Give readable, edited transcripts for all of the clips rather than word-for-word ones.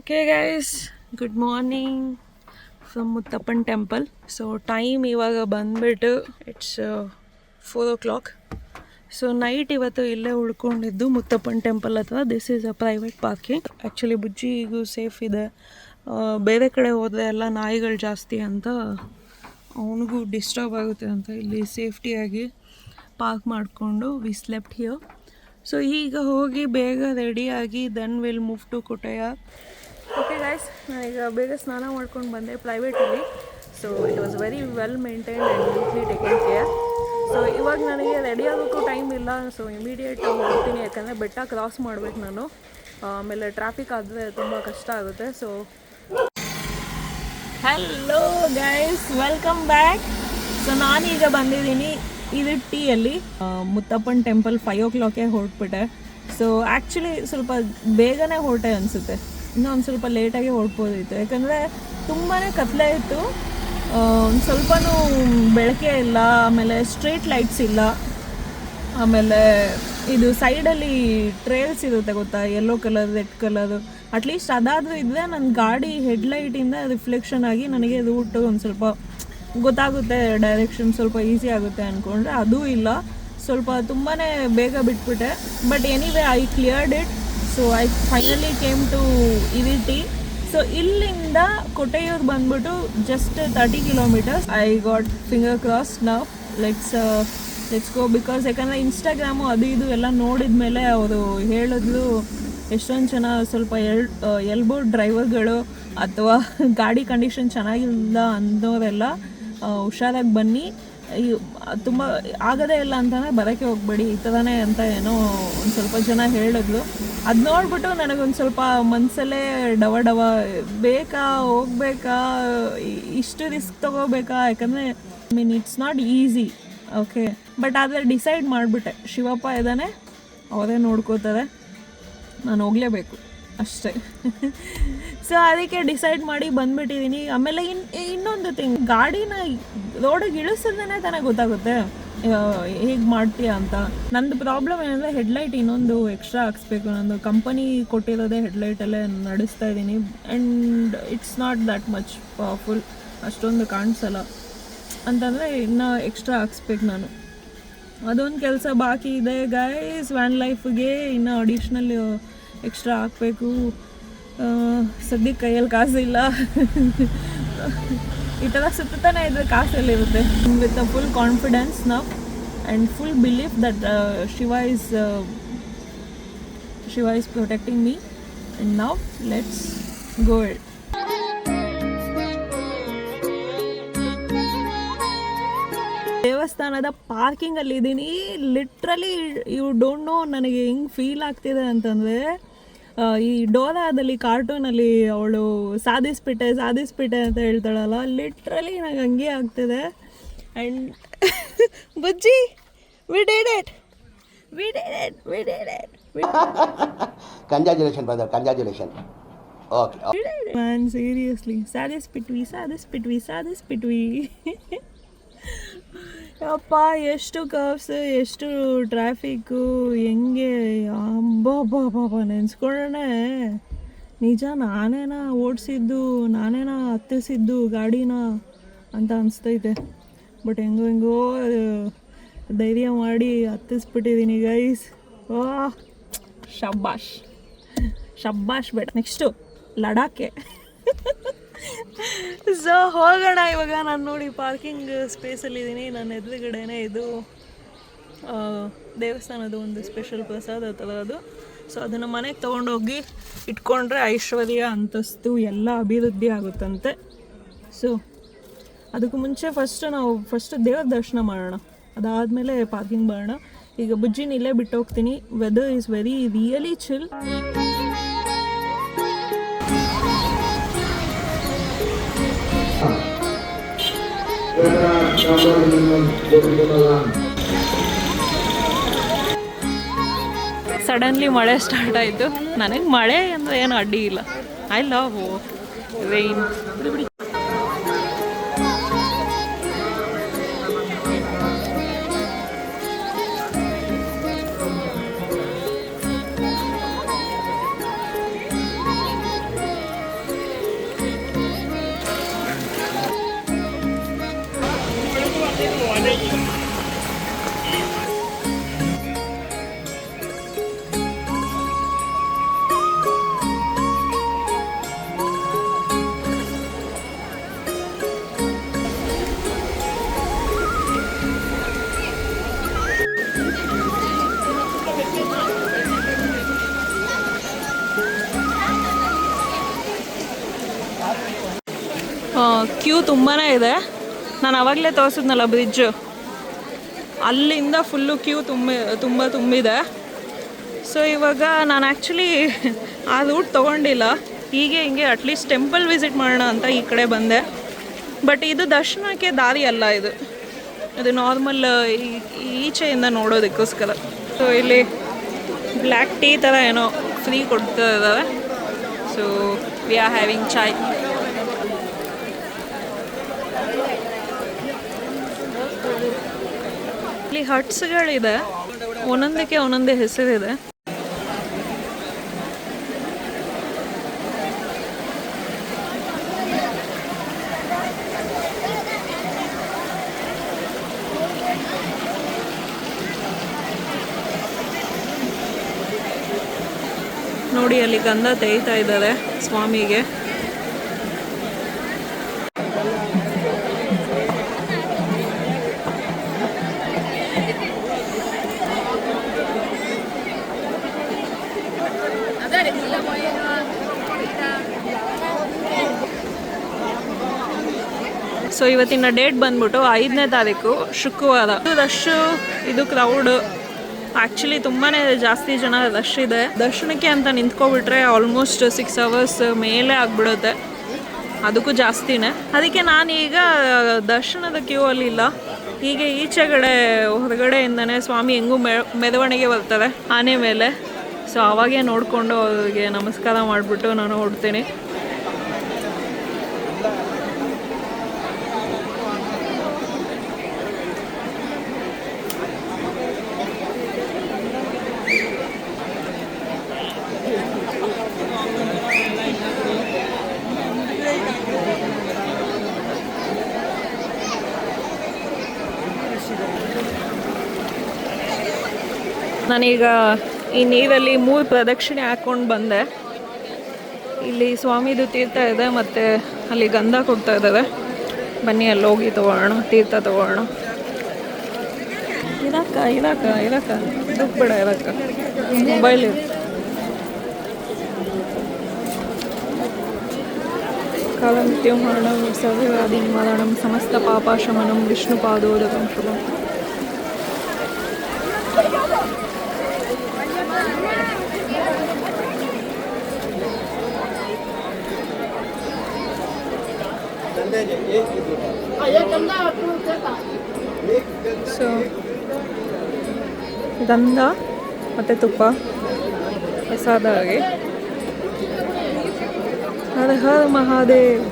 Okay guys, good morning from Muttappan temple. So time ಇವಾಗ ಬಂದ್ಬಿಟ್ಟು it's 4 o'clock. So night ಇವತ್ತು ಇಲ್ಲೇ ಉಳ್ಕೊಂಡಿದ್ದು ಮುತ್ತಪ್ಪನ್ ಟೆಂಪಲ್ ಅಥವಾ this is a private parking. Actually ಬುಜ್ಜಿಗೂ ಸೇಫ್ ಇದೆ. ಬೇರೆ ಕಡೆ ಹೋದರೆ ಎಲ್ಲ ನಾಯಿಗಳು ಜಾಸ್ತಿ ಅಂತ ಅವನಿಗೂ ಡಿಸ್ಟರ್ಬ್ ಆಗುತ್ತೆ ಅಂತ ಇಲ್ಲಿ ಸೇಫ್ಟಿಯಾಗಿ ಪಾರ್ಕ್ ಮಾಡಿಕೊಂಡು ವಿ ಸ್ಲೆಪ್ಟ್ ಹಿಯರ್. ಸೊ ಈಗ ಹೋಗಿ ಬೇಗ ರೆಡಿಯಾಗಿ ದೆನ್ ವಿಲ್ ಮೂವ್ ಟು ಕೊಟ್ಟಯ್ಯ. ಓಕೆ ಗೈಸ್, ನಾನೀಗ ಬೇಗ ಸ್ನಾನ ಮಾಡ್ಕೊಂಡು ಬಂದೆ ಪ್ರೈವೇಟಲ್ಲಿ. So it was very well maintained and neatly taken care. So ಇವಾಗ ನನಗೆ ರೆಡಿ ಆಗೋಕ್ಕೂ ಟೈಮ್ ಇಲ್ಲ. ಸೊ ಇಮಿಡಿಯೇಟ್ ಹೋಗ್ತೀನಿ, ಯಾಕಂದರೆ ಬೆಟ್ಟ ಕ್ರಾಸ್ ಮಾಡಬೇಕು ನಾನು. ಆಮೇಲೆ ಟ್ರಾಫಿಕ್ ಆದರೆ ತುಂಬ ಕಷ್ಟ ಆಗುತ್ತೆ. So hello guys, welcome back. So ನಾನೀಗ ಬಂದಿದ್ದೀನಿ ಇದು ಟೀಯಲ್ಲಿ ಮುತ್ತಪ್ಪನ್ ಟೆಂಪಲ್ 5 o'clockಗೆ ಹೊರಟ್ಬಿಟ್ಟೆ. ಸೊ ಆ್ಯಕ್ಚುಲಿ ಸ್ವಲ್ಪ ಬೇಗನೆ ಹೊರಟೆ ಅನಿಸುತ್ತೆ, ಇನ್ನೂ ಒಂದು ಸ್ವಲ್ಪ ಲೇಟಾಗಿ ಹೊರಡ್ಬೋದಿತ್ತು, ಯಾಕಂದರೆ ತುಂಬಾ ಕತ್ಲೆ ಇತ್ತು. ಒಂದು ಸ್ವಲ್ಪನೂ ಬೆಳಕೆ ಇಲ್ಲ, ಆಮೇಲೆ ಸ್ಟ್ರೀಟ್ ಲೈಟ್ಸ್ ಇಲ್ಲ, ಆಮೇಲೆ ಇದು ಸೈಡಲ್ಲಿ ಟ್ರೇಲ್ಸ್ ಇರುತ್ತೆ ಗೊತ್ತಾ, yellow colour red colour. At least ಅದಾದರೂ ಇದ್ದರೆ ನನ್ನ ಗಾಡಿ ಹೆಡ್ಲೈಟಿಂದ ರಿಫ್ಲೆಕ್ಷನ್ ಆಗಿ ನನಗೆ ರೂಟು ಒಂದು ಸ್ವಲ್ಪ ಗೊತ್ತಾಗುತ್ತೆ, ಡೈರೆಕ್ಷನ್ ಸ್ವಲ್ಪ ಈಸಿ ಆಗುತ್ತೆ ಅಂದ್ಕೊಂಡ್ರೆ ಅದೂ ಇಲ್ಲ. ಸ್ವಲ್ಪ ತುಂಬಾ ಬೇಗ ಬಿಟ್ಬಿಟ್ಟೆ. But anyway I cleared it. So I finally came to Iritty. So ಇಲ್ಲಿಂದ ಕೊಟ್ಟೆಯೂರು ಬಂದ್ಬಿಟ್ಟು just 30 kilometers. I got finger cross ನಾವು ಲೆಟ್ಸ್ ಗೋ. ಬಿಕಾಸ್ ಯಾಕಂದರೆ ಇನ್ಸ್ಟಾಗ್ರಾಮು ಅದು ಇದು ಎಲ್ಲ ನೋಡಿದ ಮೇಲೆ ಅವರು ಹೇಳಿದ್ರು ಎಷ್ಟೊಂದು ಜನ ಸ್ವಲ್ಪ ಎಲ್ಬೋರ್ಡ್ ಡ್ರೈವರ್ಗಳು ಅಥವಾ ಗಾಡಿ ಕಂಡೀಷನ್ ಚೆನ್ನಾಗಿಲ್ಲ ಅಂದವರೆಲ್ಲ ಹುಷಾರಾಗಿ ಬನ್ನಿ, ತುಂಬ ಆಗೋದೇ ಇಲ್ಲ ಅಂತಂದರೆ ಬರೋಕ್ಕೆ ಹೋಗಬೇಡಿ ಈ ಥರನೇ ಅಂತ ಏನೋ ಒಂದು ಸ್ವಲ್ಪ ಜನ ಹೇಳಿದ್ರು. ಅದು ನೋಡ್ಬಿಟ್ಟು ನನಗೊಂದು ಸ್ವಲ್ಪ ಮನಸ್ಸಲ್ಲೇ ಡವ ಬೇಕಾ ಹೋಗ್ಬೇಕಾ, ಇಷ್ಟು ರಿಸ್ಕ್ ತೊಗೋಬೇಕಾ, ಯಾಕಂದರೆ it's not easy. Okay, but ಆದರೆ ಡಿಸೈಡ್ ಮಾಡಿಬಿಟ್ಟೆ, ಶಿವಪ್ಪ ಇದ್ದಾನೆ, ಅವರೇ ನೋಡ್ಕೋತಾರೆ, ನಾನು ಹೋಗಲೇಬೇಕು ಅಷ್ಟೇ. ಸೊ ಅದಕ್ಕೆ ಡಿಸೈಡ್ ಮಾಡಿ ಬಂದುಬಿಟ್ಟಿದ್ದೀನಿ. ಆಮೇಲೆ ಇನ್ನೊಂದು ಥಿಂಗ್, ಗಾಡಿನ ರೋಡಿಗೆ ಇಳಿಸಿದ್ರೆ ತಾನೇ ಗೊತ್ತಾಗುತ್ತೆ ಹೇಗೆ ಮಾಡ್ತೀಯಾ ಅಂತ. ನಂದು ಪ್ರಾಬ್ಲಮ್ ಏನಂದರೆ ಹೆಡ್ಲೈಟ್ ಇನ್ನೊಂದು ಎಕ್ಸ್ಟ್ರಾ ಹಾಕ್ಸ್ಬೇಕು. ನಂದು ಕಂಪನಿ ಕೊಟ್ಟಿರೋದೇ ಹೆಡ್ಲೈಟಲ್ಲೇ ನಡೆಸ್ತಾ ಇದ್ದೀನಿ. And it's not that much powerful, ಅಷ್ಟೊಂದು ಕಾಣಿಸಲ್ಲ ಅಂತಂದರೆ ಇನ್ನೂ ಎಕ್ಸ್ಟ್ರಾ ಹಾಕ್ಸ್ಬೇಕು ನಾನು. ಅದೊಂದು ಕೆಲಸ ಬಾಕಿ ಇದೆ ಗೈಸ್. ವ್ಯಾನ್ ಲೈಫ್ಗೆ ಇನ್ನೂ ಅಡಿಷ್ನಲ್ ಎಕ್ಸ್ಟ್ರಾ ಹಾಕಬೇಕು. ಸದ್ಯಕ್ಕೆ ಕೈಯಲ್ಲಿ ಕಾಸಿಲ್ಲ. ಈ ಥರ ಸುತ್ತಾನೆ ಇದ್ದರೆ ಕಾಸಲ್ಲಿರುತ್ತೆ. ವಿತ್ ಅ ಫುಲ್ ಕಾನ್ಫಿಡೆನ್ಸ್ ನಾವು and full belief that Shiva is protecting me. And now let's go it. ದೇವಸ್ಥಾನದ ಪಾರ್ಕಿಂಗಲ್ಲಿ ಇದ್ದೀನಿ. ಲಿಟ್ರಲಿ ಯು ಡೋಂಟ್ ನೋ ನನಗೆ ಹೆಂಗೆ ಫೀಲ್ ಆಗ್ತಿದೆ ಅಂತಂದರೆ, ಈ ಡೋರಾದಲ್ಲಿ ಕಾರ್ಟೂನಲ್ಲಿ ಅವಳು ಸಾಧಿಸ್ಬಿಟ್ಟೆ ಅಂತ ಹೇಳ್ತಾಳಲ್ಲ, ಲಿಟ್ರಲಿ ನನಗೆ ಹಂಗೆ ಆಗ್ತಿದೆ. And Bujji, we did it. Congratulation brother, congratulation. Okay man, seriously ಸಾಧಿಸ್ಬಿಟ್ವಿ. ಅಪ್ಪ, ಎಷ್ಟು ಕರ್ವ್ಸ್, ಎಷ್ಟು ಟ್ರಾಫಿಕ್ಕು, ಹೆಂಗೆ ಅಬ್ಬಬ್ಬಬ್ಬ ನೆನೆಸ್ಕೊಳ್ಳೋಣ. ನಿಜ ನಾನೇನ ಓಡಿಸಿದ್ದು, ನಾನೇನ ಹತ್ತಿಸಿದ್ದು ಗಾಡಿನ ಅಂತ ಅನಿಸ್ತೈತೆ. ಬಟ್ ಹೆಂಗೋ ಧೈರ್ಯ ಮಾಡಿ ಹತ್ತಿಸ್ಬಿಟ್ಟಿದ್ದೀನಿ ಗೈಸ್. ವಾಹ್, ಶಬ್ಬಾಷ್ ಬೇಡ. ನೆಕ್ಸ್ಟು ಲಡಾಖೆ. ಸೊ ಹೋಗೋಣ ಇವಾಗ. ನಾನು ನೋಡಿ ಪಾರ್ಕಿಂಗ್ ಸ್ಪೇಸಲ್ಲಿದ್ದೀನಿ. ನನ್ನ ಎದುರುಗಡೆನೇ ಇದು ದೇವಸ್ಥಾನದ ಒಂದು ಸ್ಪೆಷಲ್ ಪ್ರಸಾದ ಥರ ಅದು. ಸೊ ಅದನ್ನು ಮನೆಗೆ ತೊಗೊಂಡೋಗಿ ಇಟ್ಕೊಂಡ್ರೆ ಐಶ್ವರ್ಯ, ಅಂತಸ್ತು ಎಲ್ಲ ಅಭಿವೃದ್ಧಿ ಆಗುತ್ತಂತೆ. ಸೊ ಅದಕ್ಕೂ ಮುಂಚೆ ಫಸ್ಟ್ ದೇವ್ರ ದರ್ಶನ ಮಾಡೋಣ, ಅದಾದಮೇಲೆ ಪಾರ್ಕಿಂಗ್ ಬರೋಣ. ಈಗ ಬುಜ್ಜಿನ ಇಲ್ಲೇ ಬಿಟ್ಟು ಹೋಗ್ತೀನಿ. Weather is really chill. Suddenly ಮಳೆ ಸ್ಟಾರ್ಟ್ ಆಯಿತು. ನನಗೆ ಮಳೆ ಅಂದರೆ ಏನು ಅಡ್ಡಿ ಇಲ್ಲ. I love rain. ಕ್ಯೂ ತುಂಬಾ ಇದೆ. ನಾನು ಆವಾಗಲೇ ತೋರಿಸಿದ್ನಲ್ಲ ಬ್ರಿಡ್ಜು, ಅಲ್ಲಿಂದ ಫುಲ್ಲು ಕ್ಯೂ ತುಂಬಿದೆ. ಸೊ ಇವಾಗ ನಾನು ಆ್ಯಕ್ಚುಲಿ ಆ ರೂಟ್ ತೊಗೊಂಡಿಲ್ಲ, ಹಿಂಗೆ ಅಟ್ಲೀಸ್ಟ್ ಟೆಂಪಲ್ ವಿಸಿಟ್ ಮಾಡೋಣ ಅಂತ ಈ ಕಡೆ ಬಂದೆ. ಬಟ್ ಇದು ದರ್ಶನಕ್ಕೆ ದಾರಿ ಅಲ್ಲ, ಇದು ನಾರ್ಮಲ್ ಈಚೆಯಿಂದ ನೋಡೋದಕ್ಕೋಸ್ಕರ. ಸೊ ಇಲ್ಲಿ ಬ್ಲ್ಯಾಕ್ ಟೀ ಥರ ಏನೋ ಫ್ರೀ ಕೊಡ್ತಾ ಇದ್ದಾರೆ. ಸೊ ವಿ ಆರ್ ಹ್ಯಾವಿಂಗ್ ಚಾಯ್. ಇಲ್ಲಿ ಹಟ್ಸ್ಗಳಿದೆ, ಒಂದೊಂದಕ್ಕೆ ಒಂದೊಂದೇ ಹೆಸರಿದೆ. ನೋಡಿ ಅಲ್ಲಿ ಗಂಧ ತೆಯ್ತಾ ಇದ್ದಾರೆ ಸ್ವಾಮಿಗೆ. ಸೊ ಇವತ್ತಿನ ಡೇಟ್ ಬಂದ್ಬಿಟ್ಟು 5ನೇ ತಾರೀಕು ಶುಕ್ರವಾರ. ಇದು ಕ್ರೌಡ್ ಆ್ಯಕ್ಚುಲಿ ತುಂಬಾ ಜಾಸ್ತಿ ಜನ ರಶ್ ಇದೆ. ದರ್ಶನಕ್ಕೆ ಅಂತ ನಿಂತ್ಕೊಬಿಟ್ರೆ ಆಲ್ಮೋಸ್ಟ್ 6 hours ಮೇಲೆ ಆಗಿಬಿಡುತ್ತೆ, ಅದಕ್ಕೂ ಜಾಸ್ತಿನೇ. ಅದಕ್ಕೆ ನಾನೀಗ ದರ್ಶನದ ಕ್ಯೂ ಅಲ್ಲಿ ಇಲ್ಲ, ಹೀಗೆ ಈಚೆಗಡೆ ಹೊರಗಡೆಯಿಂದನೇ ಸ್ವಾಮಿ ಹೆಂಗೂ ಮೆರವಣಿಗೆ ಬರ್ತಾರೆ ಆನೆ ಮೇಲೆ. ಸೊ ಅವಾಗೇ ನೋಡಿಕೊಂಡು ಅವ್ರಿಗೆ ನಮಸ್ಕಾರ ಮಾಡಿಬಿಟ್ಟು ನಾನು ಹೊರಡ್ತೀನಿ. ನಾನೀಗ ಈ ನೀರಲ್ಲಿ 3 ಪ್ರದಕ್ಷಿಣೆ ಹಾಕ್ಕೊಂಡು ಬಂದೆ. ಇಲ್ಲಿ ಸ್ವಾಮಿದು ತೀರ್ಥ ಇದೆ ಮತ್ತು ಅಲ್ಲಿ ಗಂಧ ಕೊಡ್ತಾ ಇದ್ದಾರೆ. ಬನ್ನಿ ಅಲ್ಲಿ ಹೋಗಿ ತೊಗೊಳ್ಳೋಣ, ತೀರ್ಥ ತೊಗೊಳ್ಳೋಣ. ಇದಕ್ಕ ದುಡ್ಬೇಡ, ಇದಕ್ಕ ಮೊಬೈಲ್ ಇದೆ. ಕಾಲಮೃತ್ಯುಹರಣಂ ಸರ್ವವ್ಯಾಧಿನಿವಾರಣಂ ಸಮಸ್ತ ಪಾಪಶಮನಂ ವಿಷ್ಣುಪಾದೋದಕಂ ಶುಭಂ. ಸೊ ಗಂಧ ಮತ್ತು ತುಪ್ಪ ಪ್ರಸಾದ ಆಗಿ. ಹರ ಹರ ಮಹಾದೇವ್.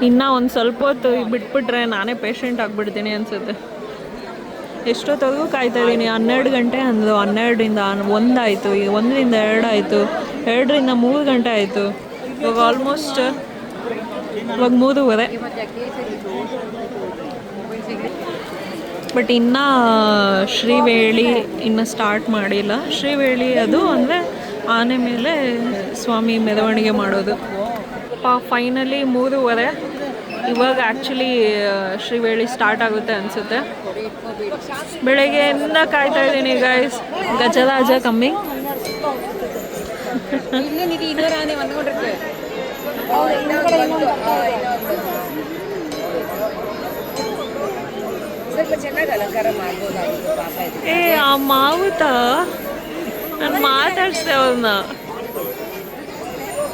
ಇನ್ನು ಒಂದು ಸ್ವಲ್ಪ ಹೊತ್ತು ಬಿಟ್ಬಿಟ್ರೆ ನಾನೇ ಪೇಷಂಟ್ ಆಗಿಬಿಡ್ತೀನಿ ಅನಿಸುತ್ತೆ. ಎಷ್ಟೊತ್ತವರೆಗೂ ಕಾಯ್ತಾ ಇದ್ದೀನಿ. 12 ಗಂಟೆ ಅಂದರು, 12ರಿಂದ 1 ಆಯಿತು, ಈಗ 1ರಿಂದ 2 ಆಯಿತು, 2ರಿಂದ 3 ಗಂಟೆ ಆಯಿತು. ಇವಾಗ ಆಲ್ಮೋಸ್ಟ್ ಇವಾಗ 3:15. ಬಟ್ ಇನ್ನೂ ಶ್ರೀವೇಳಿ ಇನ್ನೂ ಸ್ಟಾರ್ಟ್ ಮಾಡಿಲ್ಲ. ಶ್ರೀವೇಳಿ ಅದು ಅಂದರೆ ಆನೆ ಮೇಲೆ ಸ್ವಾಮಿ ಮೆರವಣಿಗೆ ಮಾಡೋದು. ಫೈನಲಿ 3:15. ಇವಾಗ ಆ್ಯಕ್ಚುಲಿ ಶ್ರೀವೇಳಿ ಸ್ಟಾರ್ಟ್ ಆಗುತ್ತೆ ಅನಿಸುತ್ತೆ. ಬೆಳಗ್ಗೆಯಿಂದ ಕಾಯ್ತಾ ಇದ್ದೀನಿ ಗೈಸ್. ಗಜರಾಜ ಕಮ್ಮಿ. ಏ ಆ ಮಾವುತ ನಾನು ಮಾತಾಡ್ಸಿದೆ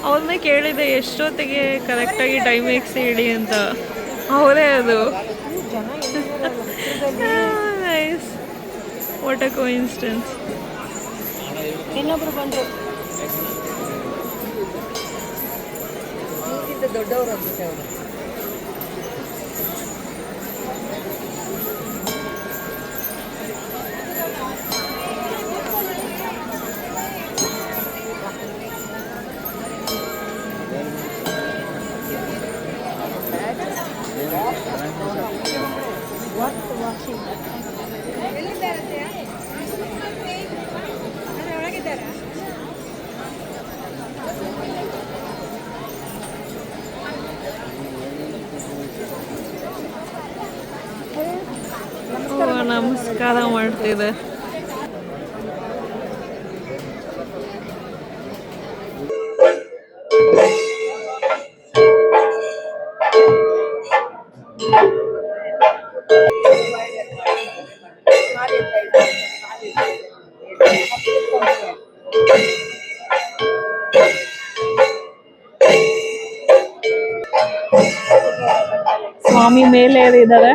ಅವ್ರನ್ನ ಕೇಳಿದೆ ಎಷ್ಟೊತ್ತಿಗೆ ಕರೆಕ್ಟಾಗಿ ಟೈಮ್ ಹೇಳಿ ಅಂತ. ಅವರೇ ಅದು. Nice, what a coincidence. ಇನ್ನೊಬ್ರು ಬಂದರು, ದೊಡ್ಡವರು ಅನ್ಸುತ್ತೆ ಅವರು. ಸಕಾಲ ಮಾಡ್ತಿದೆ. ಸ್ವಾಮಿ ಮೇಲೆ ಏರಿದ್ದಾರೆ.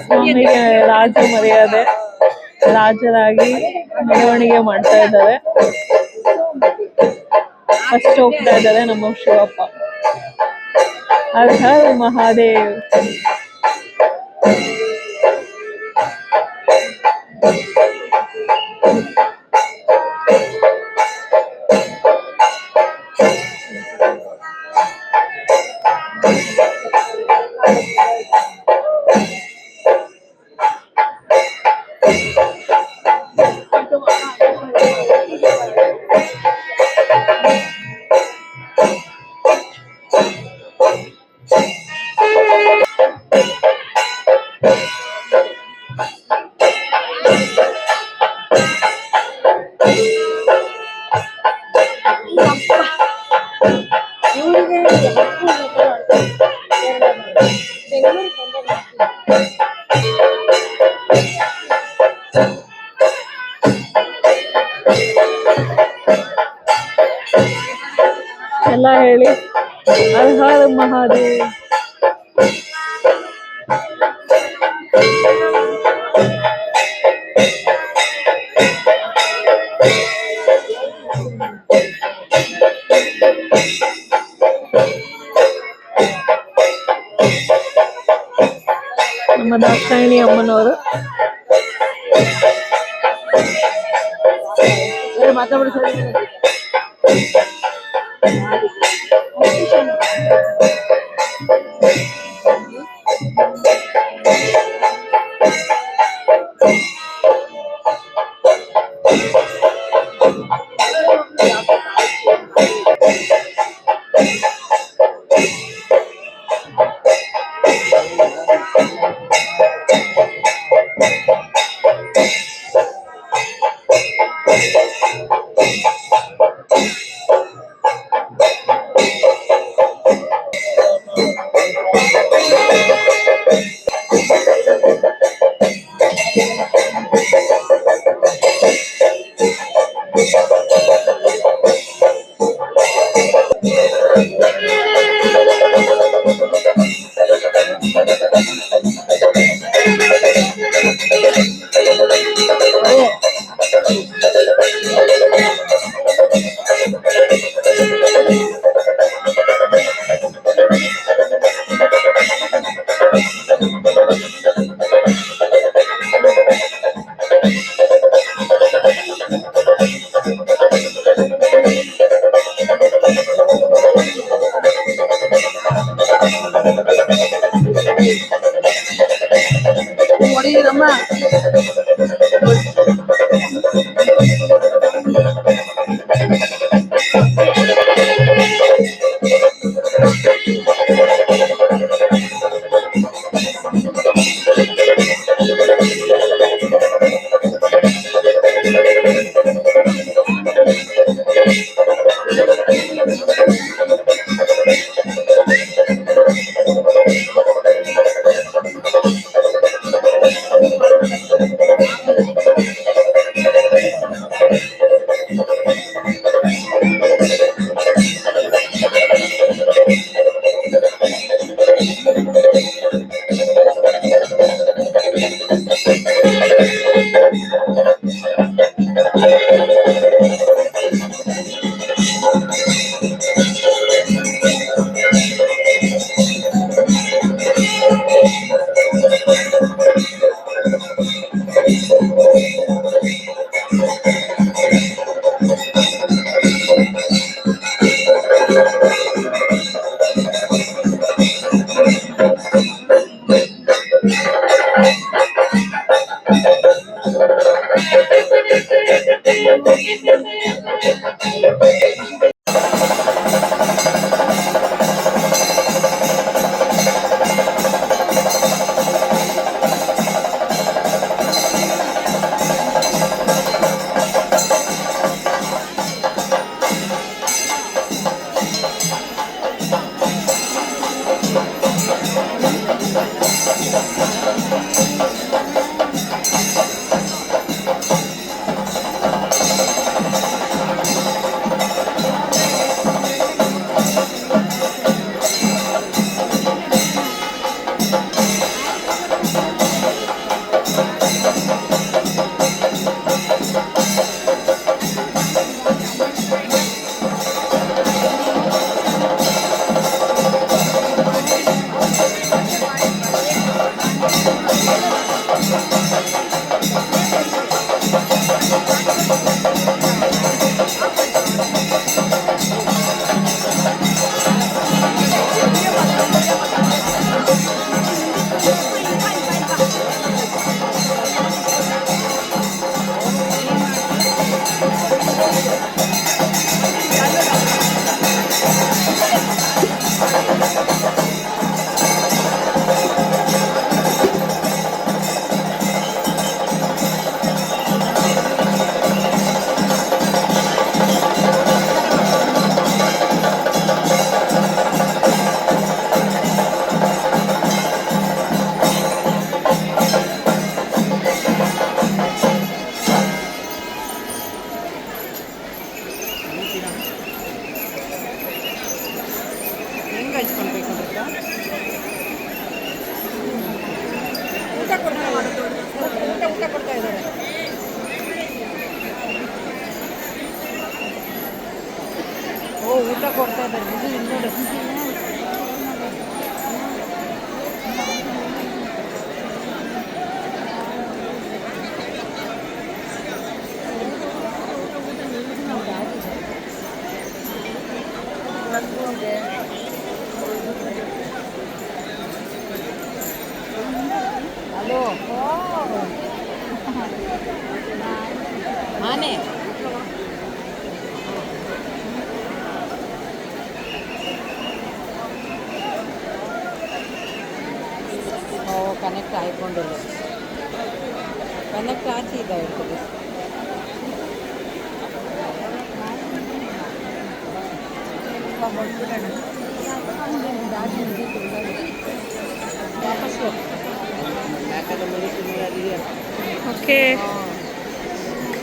ಸ್ವಾಮಿಗೆ ರಾಜ ಮರ್ಯಾದೆ, ರಾಜರಾಗಿ ಮೆರವಣಿಗೆ ಮಾಡ್ತಾ ಇದ್ದಾರೆ. ಫಸ್ಟ್ ಹೋಗ್ತಾ ಇದ್ದಾರೆ ನಮ್ಮ ಶಿವಪ್ಪ. ಹರ ಹರ ಮಹಾದೇವ್. ಎಲ್ಲ ಹೇಳಿ. ಹರ ಹರ ಮಹಾದೇವ್. ನಮ್ಮ ದಾಕ್ಷಾಯಿಣಿ ಅಮ್ಮನವರು. ಕಾಯಿಸ್ಕೊಳ್ಬೇಕು ಊಟ ಕೊಡ್ತಾ ಇದ್ದಾರೆ. ಓ ಊಟ ಕೊಡ್ತಾ ಇದ್ದಾರೆ ನೋಡಿ. ಹಲೋ ಆನೆ ಕನೆಕ್ಟ್ ಆಯ್ಕೊಂಡಿಲ್ಲ. ಕನೆಕ್ಟ್ ಆಚೆ ಇದೆ ಇರ್ತದೆ. ಓಕೆ,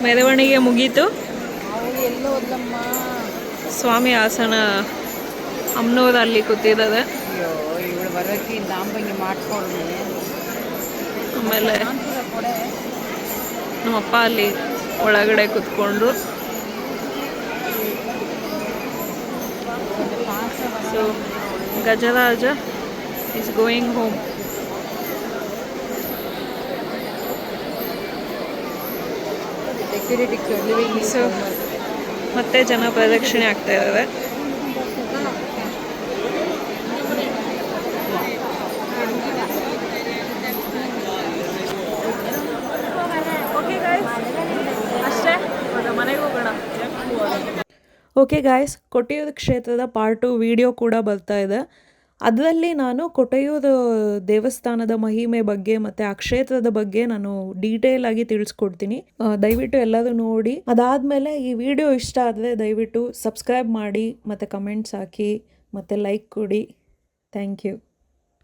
ಮೆರವಣಿಗೆ ಮುಗೀತು. ಎಲ್ಲೋ ಹೋದ್ಲಮ್ಮ ಸ್ವಾಮಿ ಆಸನ ಅಮ್ಮನವ್ರು ಅಲ್ಲಿ ಕೂತಿದ್ದಾರೆ. ಅಯ್ಯೋ ಇವಳು ಬರೋಕ್ಕೆ ದಾಂಬಂಗಿ ಮಾಡ್ಕೊಳ್ಳಿ. ಆಮೇಲೆ ನಮ್ಮಪ್ಪ ಅಲ್ಲಿ ಒಳಗಡೆ ಕೂತ್ಕೊಂಡ್ರು. So Gajaraja is going home. So ಮತ್ತೆ ಜನ ಪ್ರದಕ್ಷಿಣೆ ಆಗ್ತಾ ಇದ್ದಾರೆ. ಓಕೆ ಗಾಯ್ಸ್, ಕೊಟ್ಟಿಯೂರು ಕ್ಷೇತ್ರದ ಪಾರ್ಟ್ 2 ವಿಡಿಯೋ ಕೂಡ ಬರ್ತಾ ಇದೆ. ಅದರಲ್ಲಿ ನಾನು ಕೊಟ್ಟಿಯೂರು ದೇವಸ್ಥಾನದ ಮಹಿಮೆ ಬಗ್ಗೆ ಮತ್ತು ಆ ಕ್ಷೇತ್ರದ ಬಗ್ಗೆ ನಾನು ಡೀಟೇಲ್ ಆಗಿ ತಿಳಿಸ್ಕೊಡ್ತೀನಿ. ದಯವಿಟ್ಟು ಎಲ್ಲರೂ ನೋಡಿ. ಅದಾದಮೇಲೆ ಈ ವಿಡಿಯೋ ಇಷ್ಟ ಆದರೆ ದಯವಿಟ್ಟು ಸಬ್ಸ್ಕ್ರೈಬ್ ಮಾಡಿ ಮತ್ತು ಕಮೆಂಟ್ಸ್ ಹಾಕಿ ಮತ್ತು ಲೈಕ್ ಕೊಡಿ. Thank you.